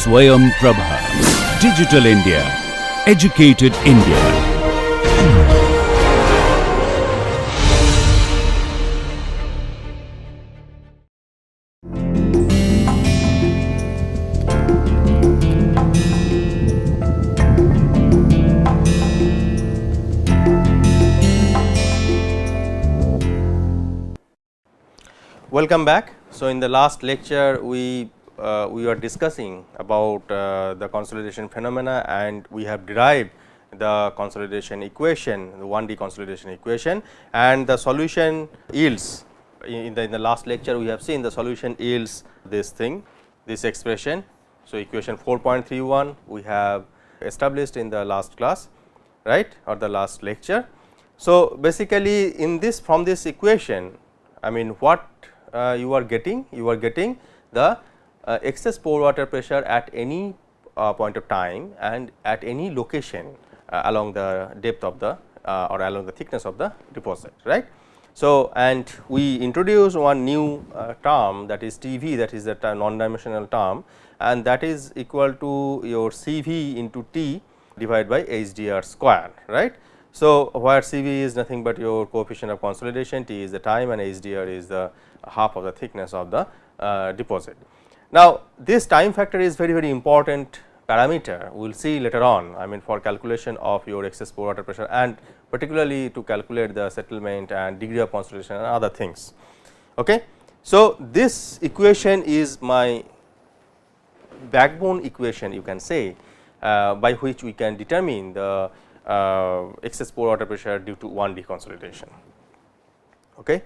Swayam Prabha. Digital India. Educated India. Welcome back. So, in the last lecture we were discussing about the consolidation phenomena, and we have derived the consolidation equation, the 1D consolidation equation, and the solution yields in the last lecture we have seen the solution yields this thing, this expression. So, equation 4.31 we have established in the last class, right, or the last lecture. So, basically in this, from this equation, I mean what you are getting the excess pore water pressure at any point of time and at any location along the depth of the or along the thickness of the deposit, right. So, and we introduce one new term, that is TV, that is the non-dimensional term, and that is equal to your CV into T divided by HDR square, right. So, where CV is nothing but your coefficient of consolidation, T is the time, and HDR is the half of the thickness of the deposit. Now, this time factor is very important parameter, we will see later on, I mean for calculation of your excess pore water pressure, and particularly to calculate the settlement and degree of consolidation and other things. Okay. So, this equation is my backbone equation, you can say, by which we can determine the excess pore water pressure due to 1D consolidation. Okay.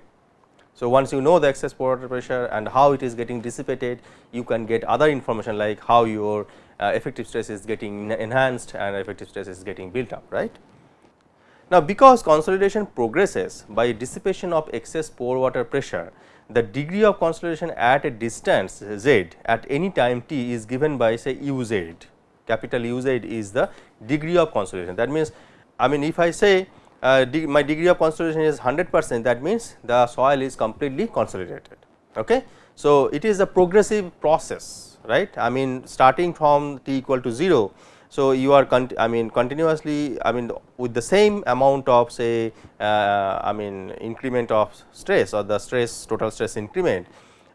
So, once you know the excess pore water pressure and how it is getting dissipated, you can get other information like how your effective stress is getting enhanced and effective stress is getting built up, right. Now, because consolidation progresses by dissipation of excess pore water pressure, the degree of consolidation at a distance z at any time t is given by say u z. Capital U z is the degree of consolidation. That means, I mean if I say my degree of consolidation is 100%, that means the soil is completely consolidated. Okay. So, it is a progressive process, right, I mean starting from t equal to 0. So, you are continuously, I mean with the same amount of say I mean increment of stress or the stress, total stress increment.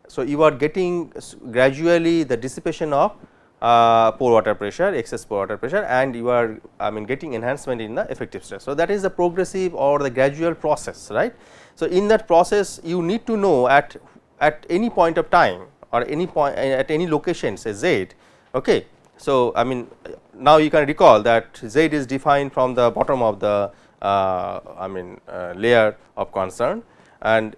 So, you are getting gradually the dissipation of pore water pressure, excess pore water pressure, and you are I mean getting enhancement in the effective stress. So, that is the progressive or the gradual process, right. So, in that process you need to know at any point of time or any point at any location say z. Okay. So, I mean now you can recall that z is defined from the bottom of the I mean layer of concern, and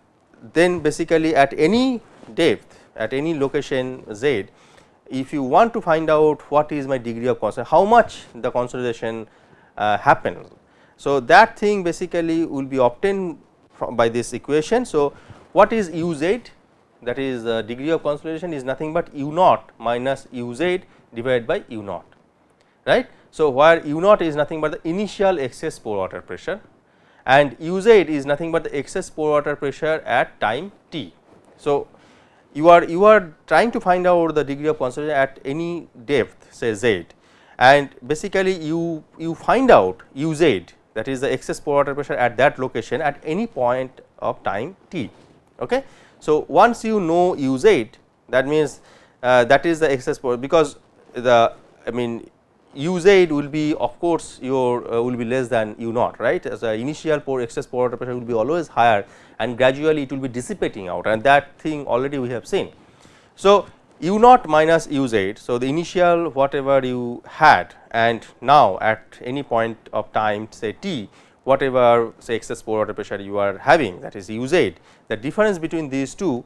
then basically at any depth at any location z, if you want to find out what is my degree of consolidation, how much the consolidation happens. So, that thing basically will be obtained by this equation. So, what is u z, that is the degree of consolidation is nothing but u naught minus u z divided by u naught, right. So, where u naught is nothing but the initial excess pore water pressure, and u z is nothing but the excess pore water pressure at time t. So, you are trying to find out the degree of consolidation at any depth say z, and basically you find out u z, that is the excess pore water pressure at that location at any point of time t. Okay. So, once you know u z, that means that is the excess pore, because the I mean u z will be of course your will be less than u naught, right, as the initial excess pore water pressure will be always higher, and gradually it will be dissipating out, and that thing already we have seen. So, u naught minus u z. So, the initial whatever you had, and now at any point of time say t, whatever say excess pore water pressure you are having, that is u z, the difference between these two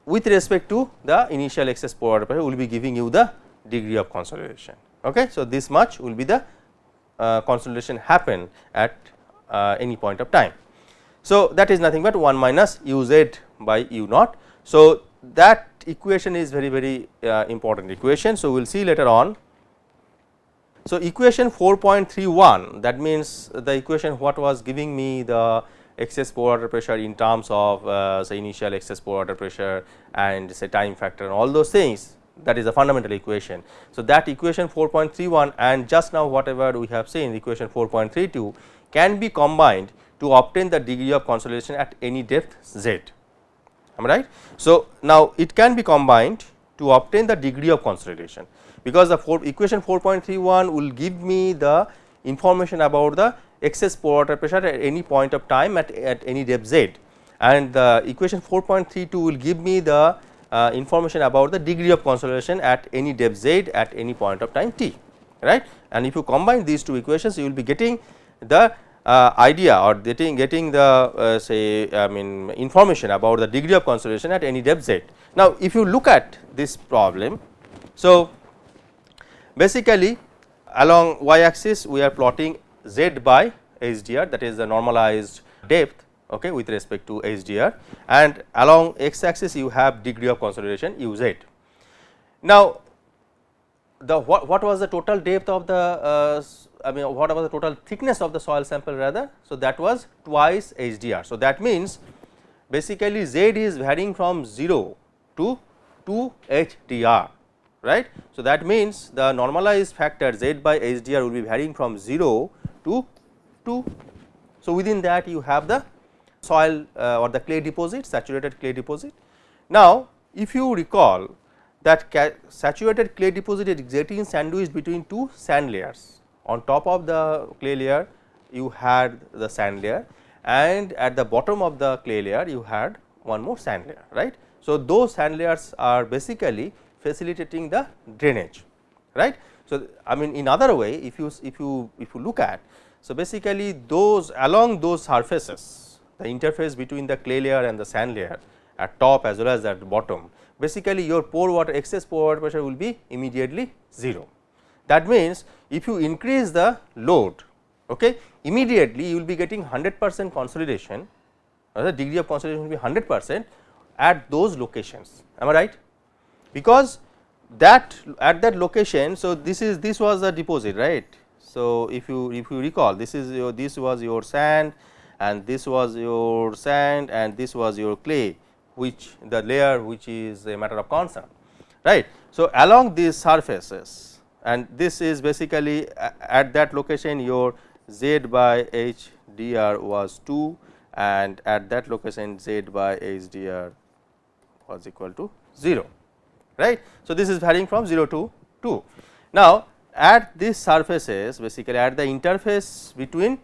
with respect to the initial excess pore water pressure will be giving you the degree of consolidation. Okay. So, this much will be the consolidation happen at any point of time. So, that is nothing but 1 minus u z by u naught. So, that equation is very important equation. So, we will see later on. So, equation 4.31, that means the equation what was giving me the excess pore water pressure in terms of say initial excess pore water pressure and say time factor and all those things. that is a fundamental equation. So, that equation 4.31 and just now whatever we have seen equation 4.32 can be combined to obtain the degree of consolidation at any depth z, am I right. So, now it can be combined to obtain the degree of consolidation, because the equation 4.31 will give me the information about the excess pore water pressure at any point of time at any depth z, and the equation 4.32 will give me the information about the degree of consolidation at any depth z at any point of time t, right. And if you combine these two equations, you will be getting the idea or getting the say information about the degree of consolidation at any depth z. Now, if you look at this problem, so basically along y axis we are plotting z by HDR, that is the normalized depth, okay, with respect to HDR, and along x axis you have degree of consolidation uz. Now, the what was the total depth of the what was the total thickness of the soil sample rather. So, that was twice HDR. So, that means basically z is varying from 0 to 2 HDR, right. So, that means the normalized factor z by HDR will be varying from 0 to 2. So, within that you have the soil or the clay deposit, saturated clay deposit. Now, if you recall that saturated clay deposit is getting sandwiched between two sand layers. On top of the clay layer you had the sand layer, and at the bottom of the clay layer you had one more sand layer, right. So, those sand layers are basically facilitating the drainage, right. So, in other way if you look at, so basically those along those surfaces, the interface between the clay layer and the sand layer at top as well as at the bottom, basically your pore water, excess pore water pressure will be immediately 0. That means, if you increase the load, okay, immediately you will be getting 100% consolidation, or the degree of consolidation will be 100% at those locations, am I right? Because that at that location, so this was the deposit, right. So, if you recall, this was your sand, and this was your sand, and this was your clay, which the layer which is a matter of concern, right. So, along these surfaces, and this is basically at that location your z by HDR was 2, and at that location z by HDR was equal to 0, right. So, this is varying from 0 to 2. Now, at these surfaces, basically at the interface between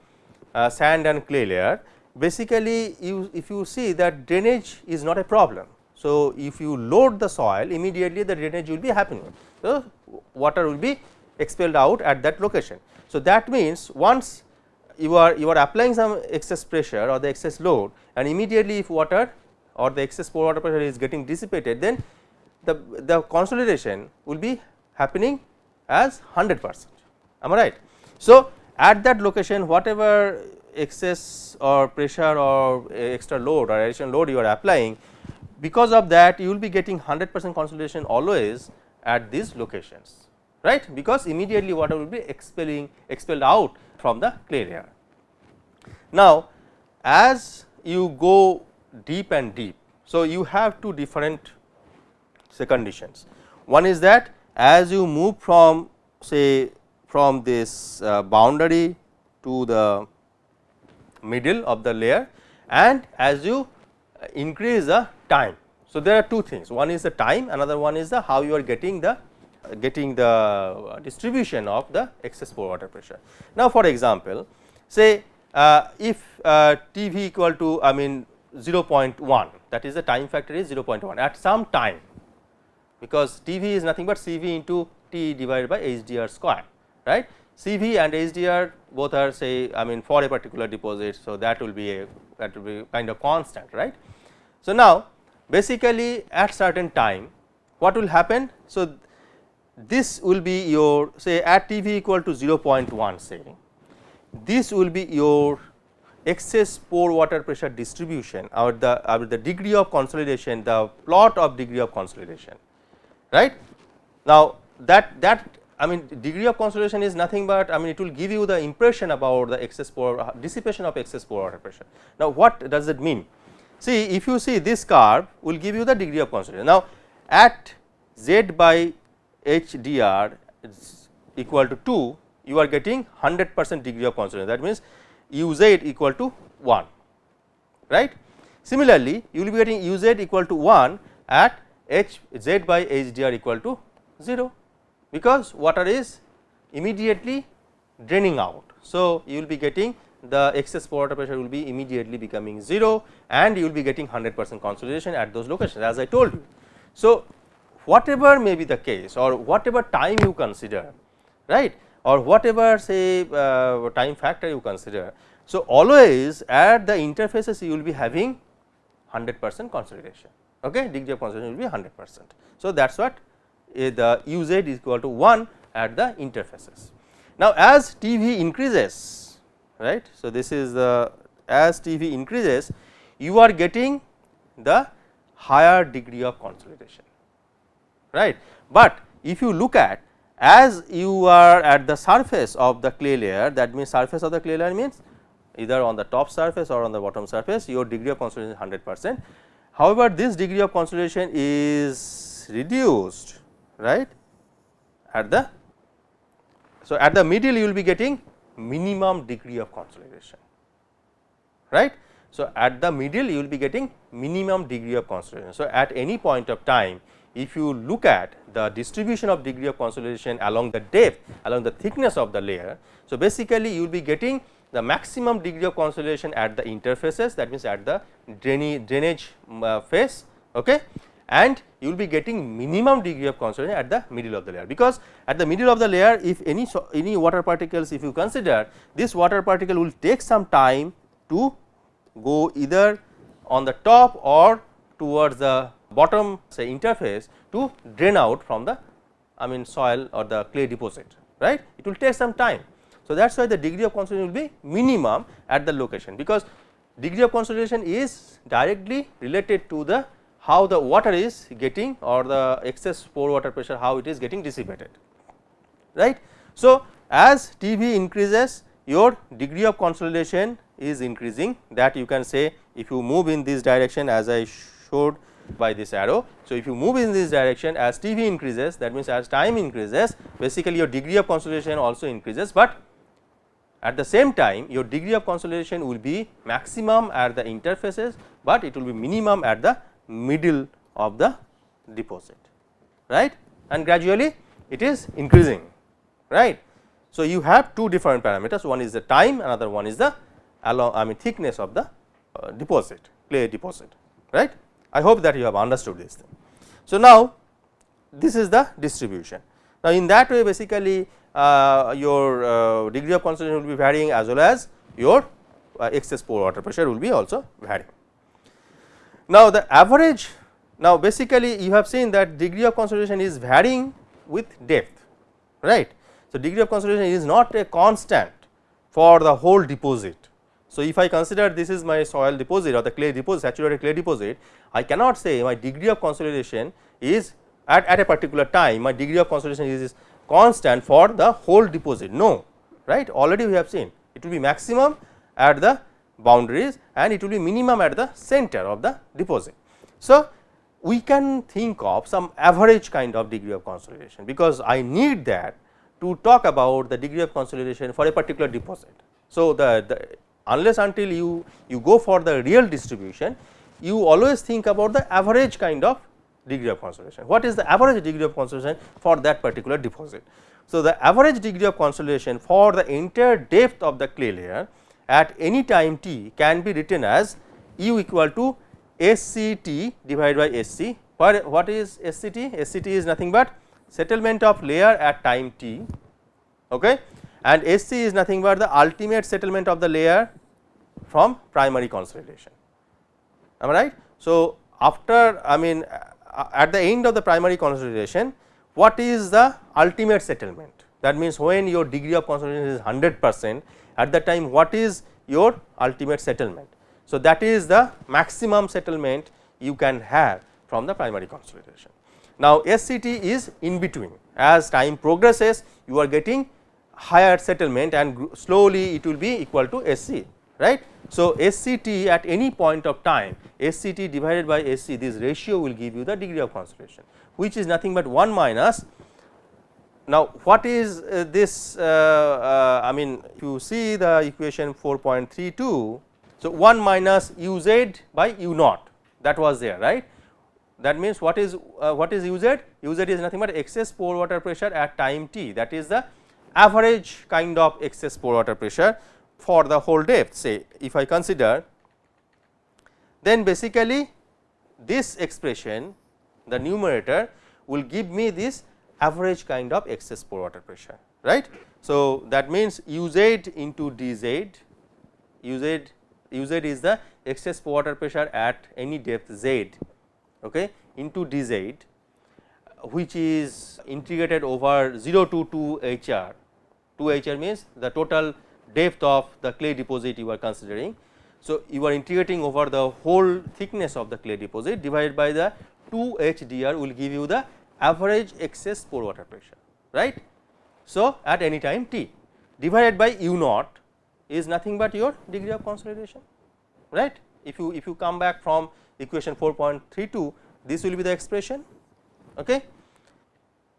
sand and clay layer, basically if you see that drainage is not a problem. So, if you load the soil, immediately the drainage will be happening. So, water will be expelled out at that location. So, that means once you are applying some excess pressure or the excess load, and immediately if water or the excess pore water pressure is getting dissipated, then the consolidation will be happening as 100%, am I right. So, at that location whatever excess or pressure or extra load or additional load you are applying, because of that you will be getting 100% consolidation always at these locations, right, because immediately water will be expelled out from the clay layer. Now, as you go deep and deep, so you have two different conditions. One is that as you move from say from this boundary to the middle of the layer, and as you increase the time. So, there are two things, one is the time, another one is the how you are getting the distribution of the excess pore water pressure. Now, for example, say if TV equal to 0.1, that is the time factor is 0.1 at some time, because TV is nothing but CV into T divided by HDR square, right. CV and HDR both are say for a particular deposit. So, that will be kind of constant, right. So, now basically at certain time what will happen. So, this will be your say at TV equal to 0.1 say, this will be your excess pore water pressure distribution or the degree of consolidation, the plot of degree of consolidation, right. Now, that degree of consolidation is nothing but it will give you the impression about the excess pore dissipation of excess pore water pressure. Now, what does it mean? See, if you see this curve will give you the degree of consolidation. Now, at Z by HDR is equal to 2, you are getting 100% degree of consolidation, that means uz equal to 1, right. Similarly, you will be getting uz equal to 1 at Z by HDR equal to 0, because water is immediately draining out. So, you will be getting the excess pore water pressure will be immediately becoming 0, and you will be getting 100% consolidation at those locations, as I told you. So, whatever may be the case, or whatever time you consider, right, or whatever say time factor you consider. So, always at the interfaces you will be having 100% consolidation, okay, degree of consolidation will be 100%. So, that is what the uz is equal to 1 at the interfaces. Now, as TV increases, right. So, this is the as TV increases, you are getting the higher degree of consolidation, right. But if you look at as you are at the surface of the clay layer, that means surface of the clay layer means either on the top surface or on the bottom surface, your degree of consolidation is 100%. However, this degree of consolidation is reduced, right, at the. So, at the middle you will be getting minimum degree of consolidation, right. So, at the middle you will be getting minimum degree of consolidation. So, at any point of time, if you look at the distribution of degree of consolidation along the depth, along the thickness of the layer. So, basically you will be getting the maximum degree of consolidation at the interfaces, that means at the drainage phase, okay, and you will be getting minimum degree of consolidation at the middle of the layer, because at the middle of the layer if any water particles, if you consider, this water particle will take some time to go either on the top or towards the bottom say interface to drain out from the soil or the clay deposit, right, it will take some time. So, that is why the degree of consolidation will be minimum at the location, because degree of consolidation is directly related to the how the water is getting, or the excess pore water pressure how it is getting dissipated, right. So, as TV increases, your degree of consolidation is increasing, that you can say if you move in this direction as I showed by this arrow. So, if you move in this direction as TV increases, that means as time increases, basically your degree of consolidation also increases, but at the same time your degree of consolidation will be maximum at the interfaces, but it will be minimum at the middle of the deposit, right, and gradually it is increasing, right. So, you have two different parameters, one is the time, another one is the thickness of the deposit, clay deposit, right. I hope that you have understood this thing. So, now this is the distribution. Now, in that way basically your degree of consolidation will be varying, as well as your excess pore water pressure will be also varying. Now, the average, now basically you have seen that degree of consolidation is varying with depth, right. So, degree of consolidation is not a constant for the whole deposit. So, if I consider this is my soil deposit or the clay deposit, saturated clay deposit, I cannot say my degree of consolidation is at a particular time, my degree of consolidation is constant for the whole deposit, no, right. Already we have seen it will be maximum at the boundaries and it will be minimum at the center of the deposit. So, we can think of some average kind of degree of consolidation, because I need that to talk about the degree of consolidation for a particular deposit. So, unless until you go for the real distribution, you always think about the average kind of degree of consolidation. What is the average degree of consolidation for that particular deposit? So, the average degree of consolidation for the entire depth of the clay layer at any time t can be written as U equal to SCT divided by SC. What is SCT? SCT is nothing but settlement of layer at time t, okay, and SC is nothing but the ultimate settlement of the layer from primary consolidation, am I right. So, after at the end of the primary consolidation, what is the ultimate settlement? That means, when your degree of consolidation is 100%, at that time what is your ultimate settlement? So, that is the maximum settlement you can have from the primary consolidation. Now, SCT is in between, as time progresses you are getting higher settlement and slowly it will be equal to SC, right. So, SCT at any point of time, SCT divided by SC, this ratio will give you the degree of consolidation, which is nothing but 1 minus. Now, what is this? I mean, if you see the equation 4.32, so 1 minus uz by u naught, that was there, right. That means what is uz? Uz is nothing but excess pore water pressure at time t, that is the average kind of excess pore water pressure for the whole depth. Say if I consider, then basically this expression, the numerator will give me this average kind of excess pore water pressure, right. So, that means uz into dz, uz is the excess pore water pressure at any depth z, okay, into dz, which is integrated over 0 to 2 hr. 2 hr means the total depth of the clay deposit you are considering. So, you are integrating over the whole thickness of the clay deposit divided by the 2 hdr will give you the average excess pore water pressure, right. So, at any time t divided by u naught is nothing but your degree of consolidation, right. If you come back from equation 4.32, this will be the expression. Okay.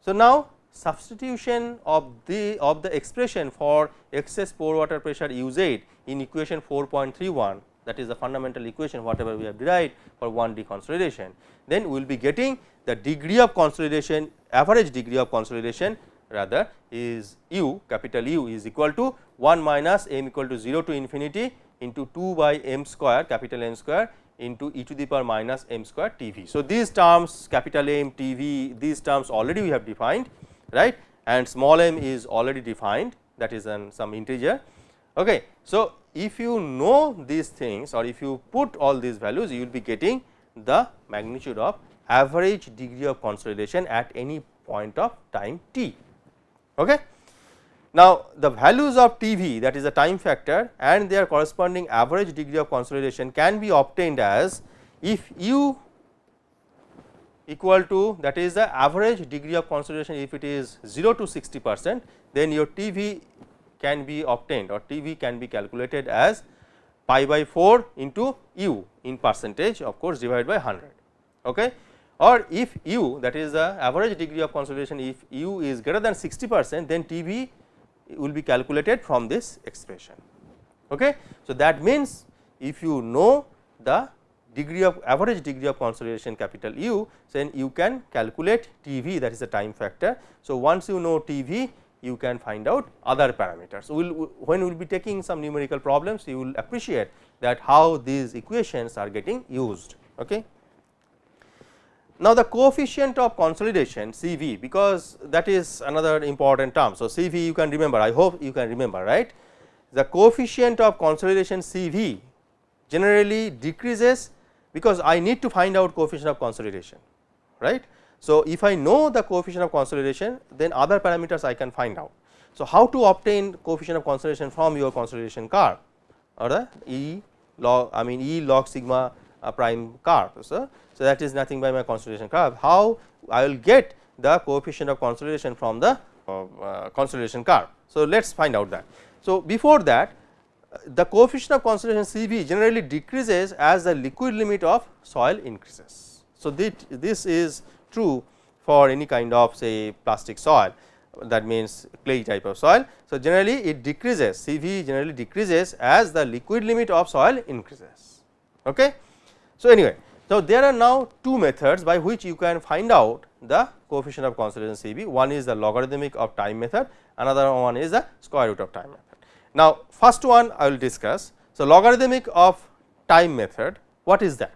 So, now substitution of the expression for excess pore water pressure uz in equation 4.31, that is the fundamental equation whatever we have derived for 1D consolidation, then we will be getting the degree of consolidation, average degree of consolidation rather is u, capital U is equal to 1 minus m equal to 0 to infinity into 2 by m square, capital M square into e to the power minus m square T v. So, these terms capital M, T v, these terms already we have defined, right, and small m is already defined, that is some integer. Okay. So, if you know these things or if you put all these values, you will be getting the magnitude of average degree of consolidation at any point of time t. Okay. Now, the values of T v, that is the time factor, and their corresponding average degree of consolidation can be obtained as if u equal to, that is the average degree of consolidation, if it is 0 to 60%, then your T v can be obtained or T v can be calculated as pi by 4 into u in percentage, of course, divided by 100. Okay. Or if u, that is the average degree of consolidation, if u is greater than 60%, then T v will be calculated from this expression. Okay. So, that means if you know the degree of average degree of consolidation capital U, then you can calculate T v, that is the time factor. So, once you know T v, you can find out other parameters. So, when we will be taking some numerical problems, you will appreciate that how these equations are getting used. Okay. Now, the coefficient of consolidation C v, because that is another important term. So, C v you can remember, I hope you can remember, right. The coefficient of consolidation C v generally decreases, because I need to find out coefficient of consolidation, right. So, if I know the coefficient of consolidation, then other parameters I can find out. So, how to obtain coefficient of consolidation from your consolidation curve or the E log sigma prime curve. So, that is nothing by my consolidation curve. How I will get the coefficient of consolidation from the consolidation curve. So, let us find out that. So, before that, the coefficient of consolidation C v generally decreases as the liquid limit of soil increases. So, this is true for any kind of say plastic soil, that means clay type of soil. So, generally it decreases, C v generally decreases as the liquid limit of soil increases. Okay. So, anyway, so there are now two methods by which you can find out the coefficient of consolidation C v. One is the logarithmic of time method, another one is the square root of time method. Now, first one I will discuss. So, logarithmic of time method, what is that?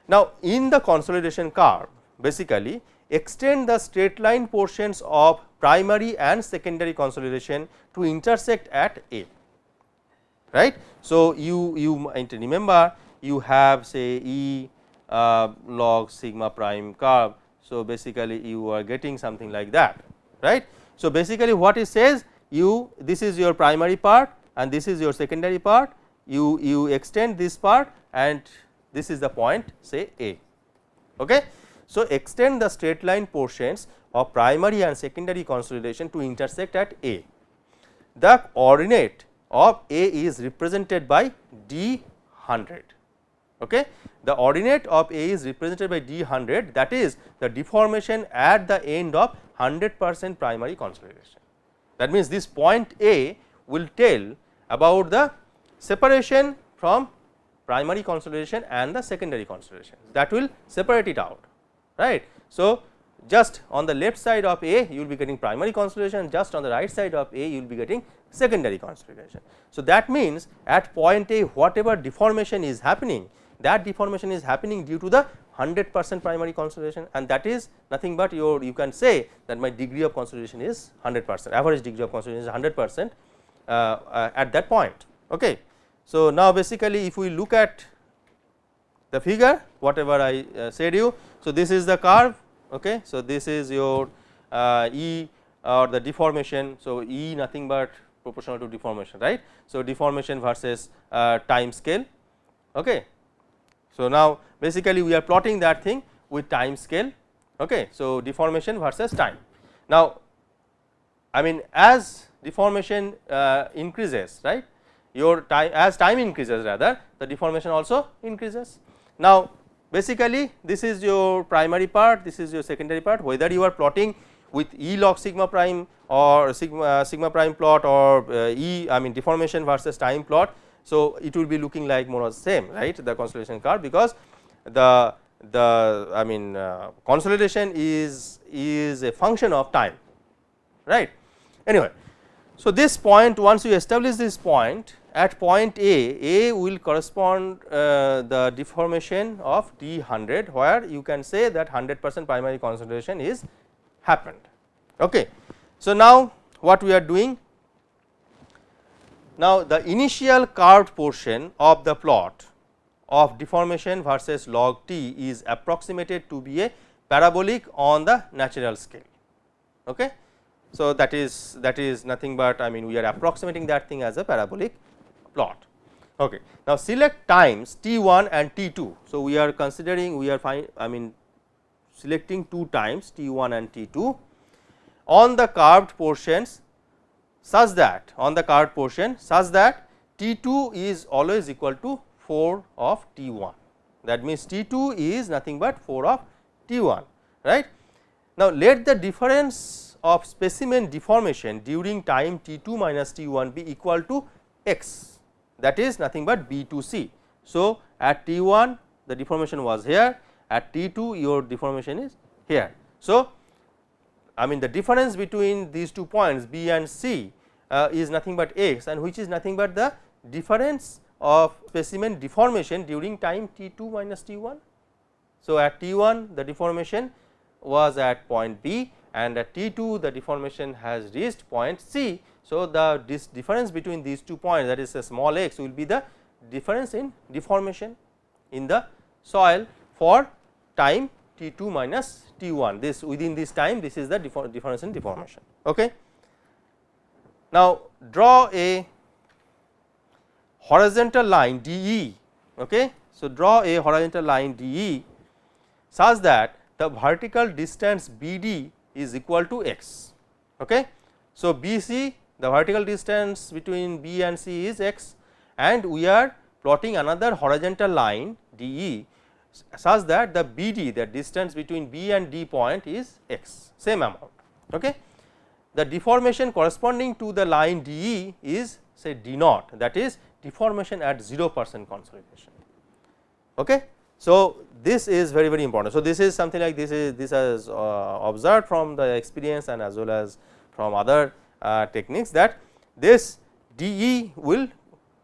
Now, in the consolidation curve, basically extend the straight line portions of primary and secondary consolidation to intersect at A, right. So, you might remember you have say E log sigma prime curve. So, basically you are getting something like that, right. So, basically what it says, this is your primary part and this is your secondary part, you extend this part and this is the point say A. Okay. So, extend the straight line portions of primary and secondary consolidation to intersect at A. The ordinate of A is represented by D100. Okay. The ordinate of A is represented by D100, that is the deformation at the end of 100% primary consolidation. That means, this point A will tell about the separation from primary consolidation and the secondary consolidation, that will separate it out, right. So, just on the left side of A you will be getting primary consolidation, just on the right side of A you will be getting secondary consolidation. So, that means, at point A whatever deformation is happening, that deformation is happening due to the 100% primary consolidation, and that is nothing but you can say that my degree of consolidation is 100%, average degree of consolidation is 100% at that point. Okay. So, now basically if we look at the figure whatever I said you. So, this is the curve. Okay. So, this is your E or the deformation. So, E nothing but proportional to deformation, right. So, deformation versus time scale. Okay. So, now basically we are plotting that thing with time scale. Okay. So, deformation versus time. Now, I mean as deformation increases, right, your time as time increases rather, the deformation also increases. Now, basically this is your primary part, this is your secondary part, whether you are plotting with E log sigma prime or sigma prime plot or E I mean deformation versus time plot. So, it will be looking like more or less same, right, the consolidation curve, because the I mean consolidation is a function of time, right. Anyway, so this point, once you establish this point, at point A will correspond the deformation of D100, where you can say that 100% primary consolidation is happened. Okay. So, now what we are doing? Now, the initial curved portion of the plot of deformation versus log t is approximated to be a parabolic on the natural scale. Okay. So, that is nothing but I mean we are approximating that thing as a parabolic plot. Okay. Now, select times t1 and t2. So, we are considering we are selecting 2 times t1 and t2 on the curved portions such that t2 is always equal to 4 of t1. That means, t2 is nothing but 4 of t1, right. Now, let the difference of specimen deformation during time t2 minus t1 be equal to x, that is nothing but b to c. So, at t1 the deformation was here, at t2 your deformation is here. So, I mean the difference between these 2 points b and c is nothing but x, and which is nothing but the difference of specimen deformation during time t2 minus t1. So, at t1 the deformation was at point B, and at t2 the deformation has reached point C. So, the difference between these 2 points, that is a small x, will be the difference in deformation in the soil for time t2 minus t1. This within this time, this is the difference in deformation. Okay. Now, draw a horizontal line DE. Okay. So, draw a horizontal line DE such that the vertical distance BD is equal to x. Okay. So, BC, the vertical distance between B and C is x, and we are plotting another horizontal line DE such that the BD, the distance between B and D point is x, same amount. Okay. The deformation corresponding to the line DE is say D naught, that is deformation at 0% consolidation. Okay. So, this is very very important. So, this is something like this is observed from the experience and as well as from other techniques, that this DE will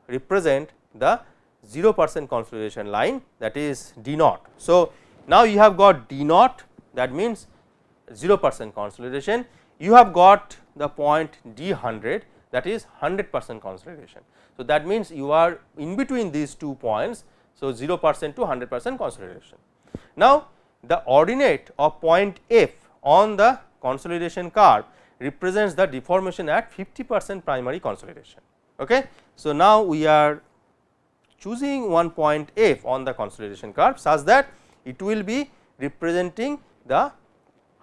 represent the 0% consolidation line, that is D naught. So, now you have got D naught, that means 0% consolidation, you have got the point D100, that is 100% consolidation. So, that means you are in between these 2 points. So, 0% to 100% consolidation. Now, the ordinate of point F on the consolidation curve represents the deformation at 50% primary consolidation. Okay. So, now we are choosing one point F on the consolidation curve such that it will be representing the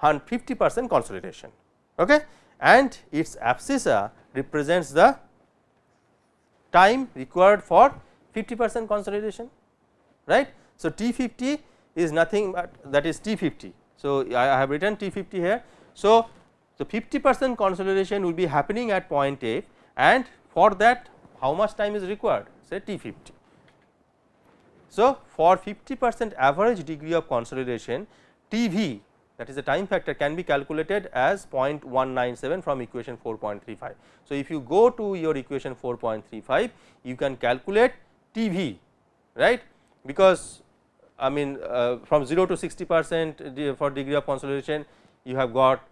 50% consolidation. Okay. And its abscissa represents the time required for 50% consolidation, right. So, T50 is nothing but that is T50. So, I have written T50 here. So, 50% consolidation will be happening at point A, and for that how much time is required, say T50. So, for 50% average degree of consolidation, TV, that is the time factor, can be calculated as 0.197 from equation 4.35. So, if you go to your equation 4.35, you can calculate TV, right, because I mean from 0 to 60% for degree of consolidation, you have got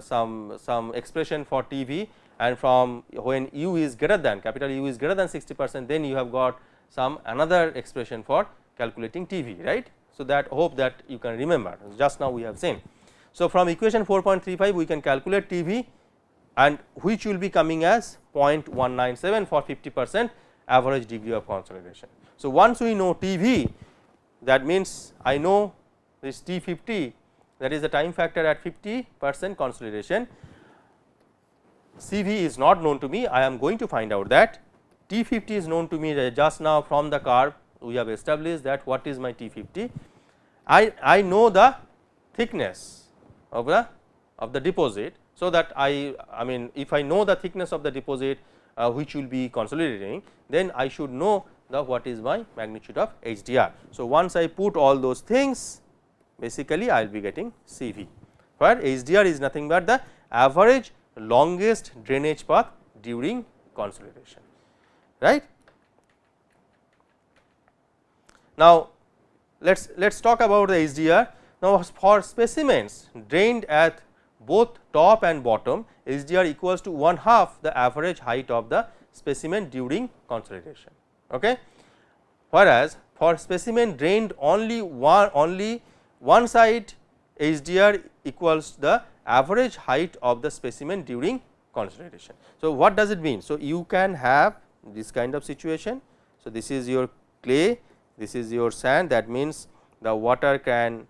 some expression for TV, and from when u is greater than capital U is greater than 60%, then you have got some another expression for calculating TV, right. So, that hope that you can remember, just now we have seen. So, from equation 4.35 we can calculate TV, and which will be coming as 0.197 for 50% average degree of consolidation. So, once we know TV, that means I know this T50, that is the time factor at 50% consolidation. CV is not known to me, I am going to find out that. T50 is known to me just now from the curve we have established that what is my T50. I know the thickness of the deposit. So, that I mean if I know the thickness of the deposit which will be consolidating, then I should know the what is my magnitude of HDR. So, once I put all those things, basically I will be getting CV, where HDR is nothing but the average longest drainage path during consolidation, right. Now, let us talk about the HDR. Now, for specimens drained at both top and bottom, HDR equals to 1/2 the average height of the specimen during consolidation. Okay. Whereas, for specimen drained only one side, HDR equals the average height of the specimen during consolidation. So, what does it mean? So, you can have this kind of situation. So, this is your clay, this is your sand, that means the water can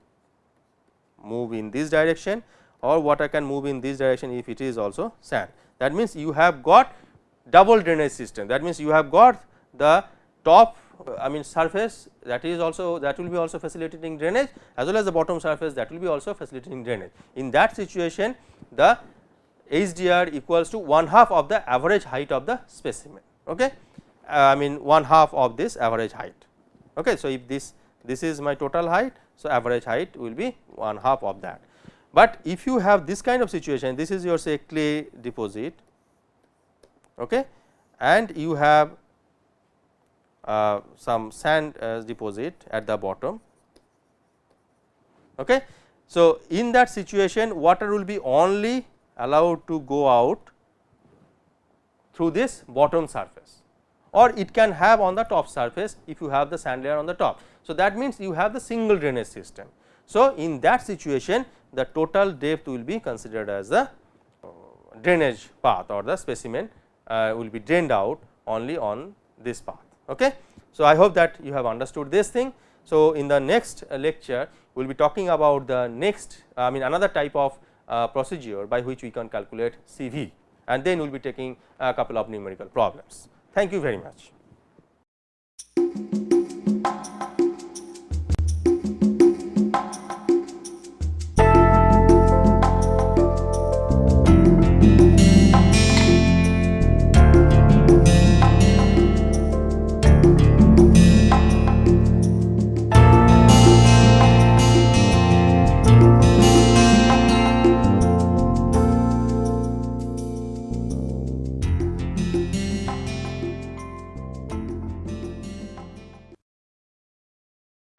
move in this direction, or water can move in this direction if it is also sand. That means, you have got double drainage system, that means, you have got the top I mean surface that is also that will be also facilitating drainage, as well as the bottom surface that will be also facilitating drainage. In that situation, the HDR equals to 1/2 of the average height of the specimen. Okay. I mean 1/2 of this average height. Okay. So, if this is my total height, so average height will be 1/2 of that. But if you have this kind of situation, this is your say clay deposit, okay, and you have some sand deposit at the bottom. Okay. So, in that situation, water will be only allowed to go out through this bottom surface, or it can have on the top surface if you have the sand layer on the top. So, that means, you have the single drainage system. So, in that situation, the total depth will be considered as the drainage path, or the specimen will be drained out only on this path. Okay. So, I hope that you have understood this thing. So, in the next lecture, we will be talking about the next I mean another type of procedure by which we can calculate CV, and then we will be taking a couple of numerical problems. Thank you very much.